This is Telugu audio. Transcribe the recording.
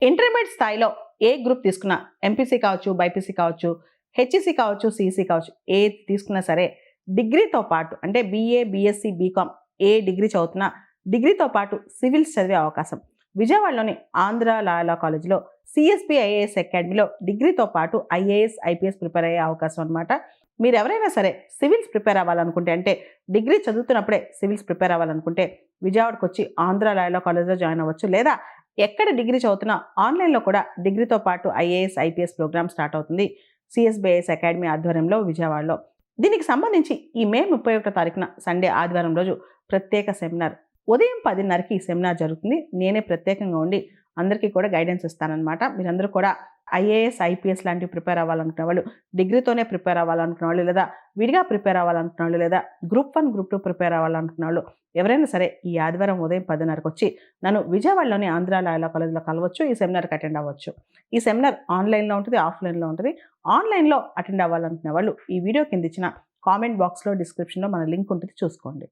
ఇంటర్మీడియట్ స్థాయిలో ఏ గ్రూప్ తీసుకున్నా ఎంపీసీ కావచ్చు, బైపీసీ కావచ్చు, హెచ్ఈసీ కావచ్చు, సీఈసీ కావచ్చు, ఏది తీసుకున్నా సరే డిగ్రీతో పాటు అంటే బీఏ, బీఎస్సీ, బీకామ్ ఏ డిగ్రీ చదువుతున్నా డిగ్రీతో పాటు సివిల్స్ చదివే అవకాశం. విజయవాడలోని ఆంధ్ర లాయలా కాలేజ్‌లో సీఎస్‌బీ ఐఏఎస్ అకాడమీలో డిగ్రీతో పాటు ఐఏఎస్, ఐపీఎస్ ప్రిపేర్ అయ్యే అవకాశం అనమాట. మీరెవరైనా సరే సివిల్స్ ప్రిపేర్ అవ్వాలనుకుంటే అంటే డిగ్రీ చదువుతున్నప్పుడే సివిల్స్ ప్రిపేర్ అవ్వాలనుకుంటే విజయవాడకొచ్చి ఆంధ్ర లాయలా కాలేజ్‌లో జాయిన్ అవ్వచ్చు. లేదా ఎక్కడ డిగ్రీ చదువుతున్నా ఆన్‌లైన్‌లో కూడా డిగ్రీతో పాటు ఐఏఎస్, ఐపీఎస్ ప్రోగ్రామ్ స్టార్ట్ అవుతుంది. సీఎస్‌బీ ఐఏఎస్ అకాడమీ ఆధ్వర్యంలో విజయవాడలో. దీనికి సంబంధించి ఈ మే 31 తారీఖున సండే ఆదివారం రోజు ప్రత్యేక సెమినార్ ఉదయం 10:30కి ఈ సెమినార్ జరుగుతుంది. నేనే ప్రత్యేకంగా ఉండి అందరికీ కూడా గైడెన్స్ ఇస్తాననమాట. మీరందరూ కూడా ఐఏఎస్, ఐపీఎస్ లాంటివి ప్రిపేర్ అవ్వాలనుకునే వాళ్ళు, డిగ్రీతోనే ప్రిపేర్ అవ్వాలనుకునే వాళ్ళు, లేదా విడిగా ప్రిపేర్ అవ్వాలనుకునే వాళ్ళు, లేదా గ్రూప్ 1, గ్రూప్ 2 ప్రిపేర్ అవ్వాలనుకునే వాళ్ళు ఎవరైనా సరే ఈ ఆదివారం ఉదయం 10:30కి వచ్చి నన్ను విజయవాడలోని ఆంధ్ర లాయలా కాలేజ్‌లో కలవచ్చు. ఈ సెమినార్‌కి అటెండ్ అవ్వచ్చు. ఈ సెమినార్ ఆన్‌లైన్‌లో ఉంటుంది, ఆఫ్‌లైన్‌లో ఉంటుంది. ఆన్‌లైన్‌లో అటెండ్ అవ్వాలనుకునే వాళ్ళు ఈ వీడియో కింద ఇచ్చిన కామెంట్ బాక్స్‌లో, డిస్క్రిప్షన్‌లో మన లింక్ ఉంటుంది చూసుకోండి.